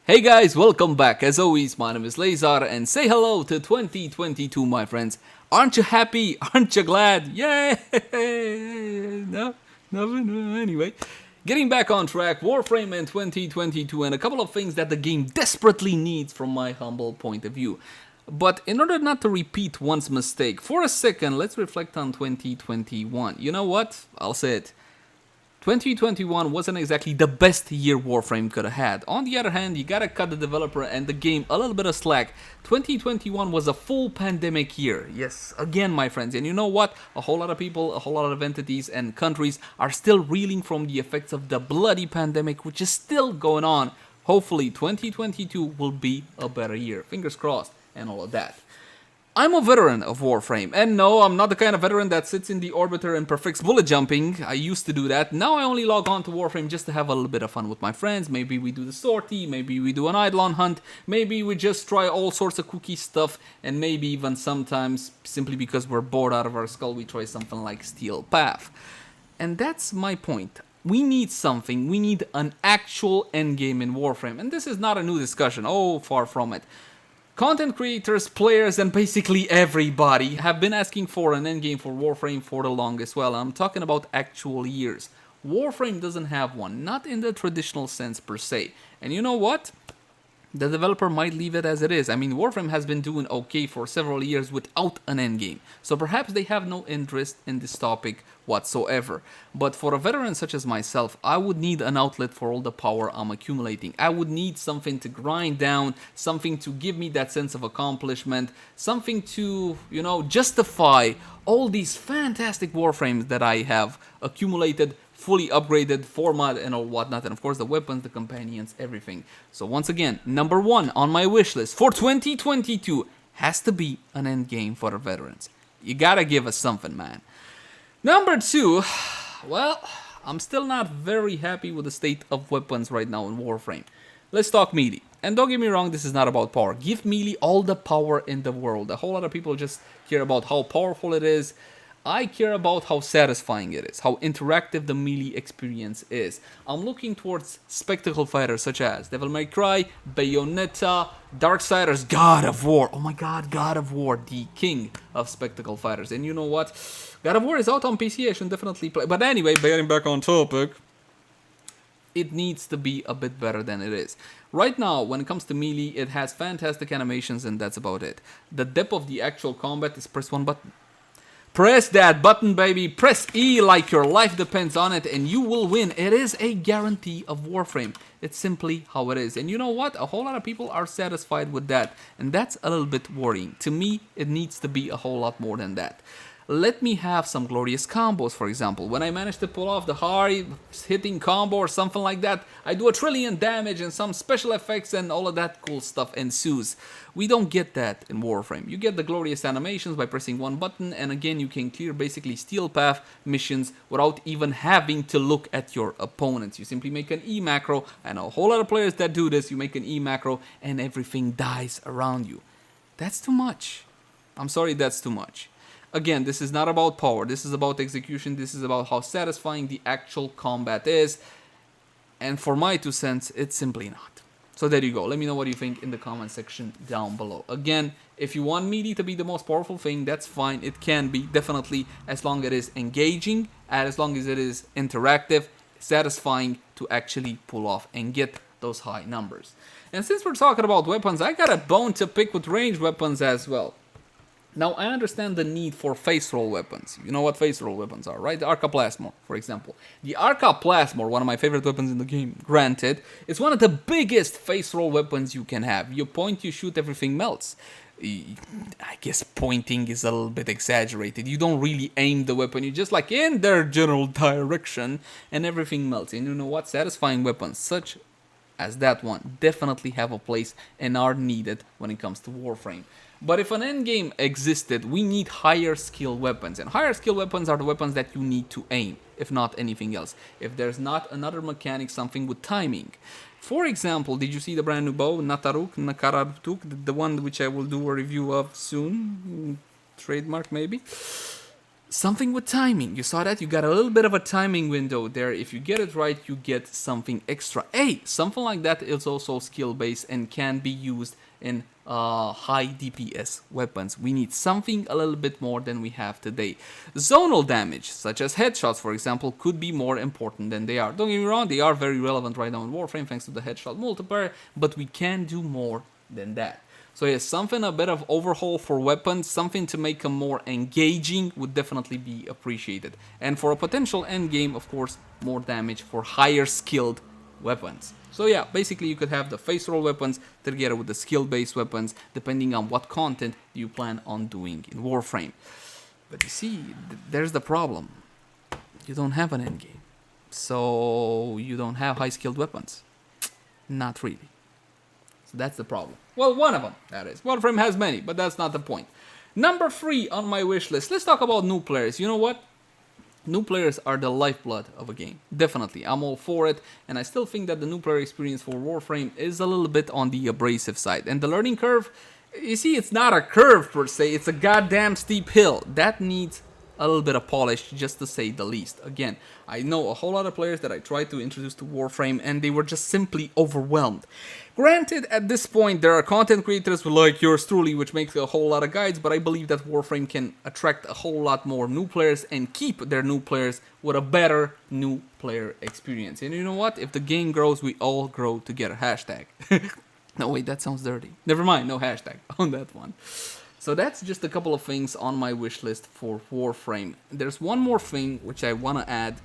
Hey guys, welcome back. As always, my name is Leyzar and say hello to 2022, my friends. Aren't you happy? Aren't you glad? Yay! No, nothing. Anyway, getting back on track, Warframe in 2022 and a couple of things that the game desperately needs from my humble point of view. But in order not to repeat one's mistake, for a second, let's reflect on 2021. You know what? I'll say it. 2021 wasn't exactly the best year Warframe could have had. On the other hand, you gotta cut the developer and the game a little bit of slack. 2021 was a full pandemic year. Yes, again, my friends. And you know what? A whole lot of people, a whole lot of entities and countries are still reeling from the effects of the bloody pandemic, which is still going on. Hopefully, 2022 will be a better year. Fingers crossed and all of that. I'm a veteran of Warframe, and no, I'm not the kind of veteran that sits in the orbiter and perfects bullet jumping. I used to do that. Now I only log on to Warframe just to have a little bit of fun with my friends. Maybe we do the sortie, maybe we do an Eidolon hunt, maybe we just try all sorts of kooky stuff, and maybe even sometimes, simply because we're bored out of our skull, we try something like Steel Path. And that's my point. We need something, we need an actual endgame in Warframe, and this is not a new discussion, oh, far from it. Content creators, players, and basically everybody have been asking for an endgame for Warframe for the longest. Well, I'm talking about actual years. Warframe doesn't have one, not in the traditional sense per se. And you know what? The developer might leave it as it is. I mean, Warframe has been doing okay for several years without an endgame. So perhaps they have no interest in this topic whatsoever. But for a veteran such as myself, I would need an outlet for all the power I'm accumulating. I would need something to grind down, something to give me that sense of accomplishment, something to, justify all these fantastic Warframes that I have accumulated, fully upgraded format and all whatnot, and of course the weapons, the companions, everything. So once again, number one on my wish list for 2022 has to be an end game for the veterans. You gotta give us something, man. Number two, well, I'm still not very happy with the state of weapons right now in Warframe. Let's talk melee. And don't get me wrong, this is not about power. Give melee all the power in the world. A whole lot of people just care about how powerful it is. I care about how satisfying it is, how interactive the melee experience is. I'm looking towards spectacle fighters such as Devil May Cry, Bayonetta, Darksiders, God of War. Oh my god, God of War, the king of spectacle fighters. And you know what? God of War is out on PC, I should definitely play. But anyway, getting back on topic, it needs to be a bit better than it is. Right now, when it comes to melee, it has fantastic animations and that's about it. The depth of the actual combat is press one button. Press that button, baby. Press E like your life depends on it and you will win. It is a guarantee of Warframe. It's simply how it is. And you know what? A whole lot of people are satisfied with that. And that's a little bit worrying. To me, it needs to be a whole lot more than that. Let me have some glorious combos, for example. When I manage to pull off the hard hitting combo or something like that, I do 1 trillion damage and some special effects and all of that cool stuff ensues. We don't get that in Warframe. You get the glorious animations by pressing one button, and again you can clear basically Steel Path missions without even having to look at your opponents. You simply make an E macro, and a whole lot of players that do this, you make an E macro and everything dies around you. That's too much. I'm sorry, that's too much. Again, this is not about power, this is about execution, this is about how satisfying the actual combat is, and for my 2 cents, it's simply not. So there you go, let me know what you think in the comment section down below. Again, if you want melee to be the most powerful thing, that's fine, it can be, definitely, as long as it is engaging, and as long as it is interactive, satisfying to actually pull off and get those high numbers. And since we're talking about weapons, I got a bone to pick with ranged weapons as well. Now, I understand the need for face roll weapons. You know what face roll weapons are, right? The Arca Plasmor, for example. The Arca Plasmor, one of my favorite weapons in the game, granted, is one of the biggest face roll weapons you can have. You point, you shoot, everything melts. I guess pointing is a little bit exaggerated. You don't really aim the weapon, you just like in their general direction, and everything melts. And you know what? Satisfying weapons, such as that one, definitely have a place and are needed when it comes to Warframe. But if an endgame existed, we need higher skill weapons. And higher skill weapons are the weapons that you need to aim, if not anything else. If there's not another mechanic, something with timing. For example, did you see the brand new bow, Nakarartuk, the one which I will do a review of soon? Trademark, maybe? Something with timing. You saw that? You got a little bit of a timing window there. If you get it right, you get something extra. Hey, something like that is also skill-based and can be used in high DPS weapons. We need something a little bit more than we have today. Zonal damage, such as headshots, for example, could be more important than they are. Don't get me wrong, they are very relevant right now in Warframe thanks to the headshot multiplier, but we can do more than that. So yes, something a bit of overhaul for weapons, something to make them more engaging would definitely be appreciated. And for a potential end game, of course, more damage for higher skilled weapons. So yeah, basically you could have the face roll weapons together with the skill-based weapons, depending on what content you plan on doing in Warframe. But you see, there's the problem. You don't have an end game. So you don't have high-skilled weapons. Not really. So that's the problem. Well, one of them, that is. Warframe has many, but that's not the point. Number 3 on my wish list. Let's talk about new players. You know what? New players are the lifeblood of a game. Definitely, I'm all for it. And I still think that the new player experience for Warframe is a little bit on the abrasive side. And the learning curve, you see, it's not a curve per se. It's a goddamn steep hill. That needs a little bit of polish, just to say the least. Again, I know a whole lot of players that I tried to introduce to Warframe and they were just simply overwhelmed. Granted, at this point, there are content creators like yours truly, which makes a whole lot of guides, but I believe that Warframe can attract a whole lot more new players and keep their new players with a better new player experience. And you know what? If the game grows, we all grow together. Hashtag. No, wait, that sounds dirty. Never mind, no hashtag on that one. So that's just a couple of things on my wish list for Warframe. There's one more thing which I want to add.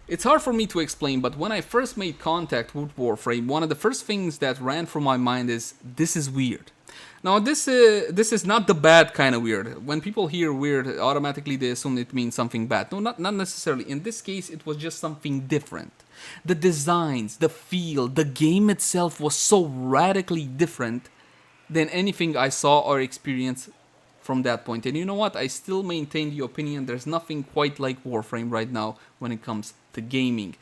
It's hard for me to explain, but when I first made contact with Warframe, one of the first things that ran through my mind is, this is weird. Now, this is not the bad kind of weird. When people hear weird, automatically they assume it means something bad. No, not necessarily. In this case, it was just something different. The designs, the feel, the game itself was so radically different than anything I saw or experienced from that point. And you know what? I still maintain the opinion there's nothing quite like Warframe right now when it comes to gaming.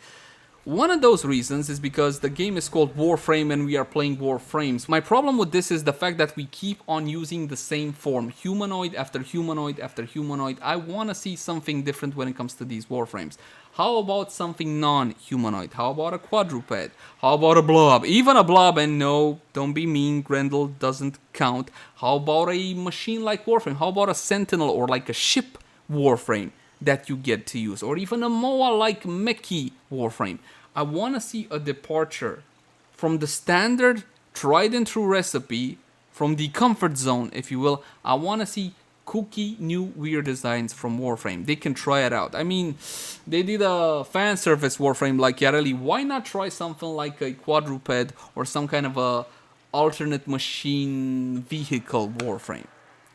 One of those reasons is because the game is called Warframe and we are playing Warframes. My problem with this is the fact that we keep on using the same form, humanoid after humanoid after humanoid. I want to see something different when it comes to these Warframes. How about something non-humanoid? How about a quadruped? How about a blob? Even a blob, and no, don't be mean, Grendel doesn't count. How about a machine like Warframe? How about a sentinel or like a ship Warframe that you get to use? Or even a MOA like Mechie Warframe. I want to see a departure from the standard tried and true recipe, from the comfort zone, if you will. I want to see kooky, new, weird designs from Warframe. They can try it out. I mean, they did a fan service Warframe like Yareli. Why not try something like a quadruped or some kind of a alternate machine vehicle Warframe?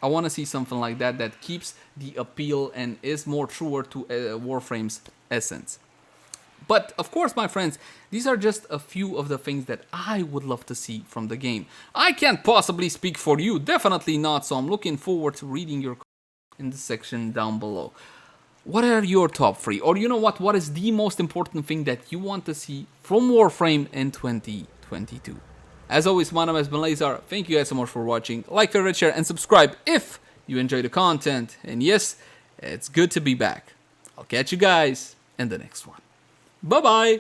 I want to see something like that that keeps the appeal and is more truer to Warframe's essence. But, of course, my friends, these are just a few of the things that I would love to see from the game. I can't possibly speak for you, definitely not, so I'm looking forward to reading your comments in the section down below. What are your top 3? Or you know what is the most important thing that you want to see from Warframe in 2022? As always, my name has been Leyzar. Thank you guys so much for watching. Like, favorite, share, and subscribe if you enjoy the content. And yes, it's good to be back. I'll catch you guys in the next one. Bye-bye!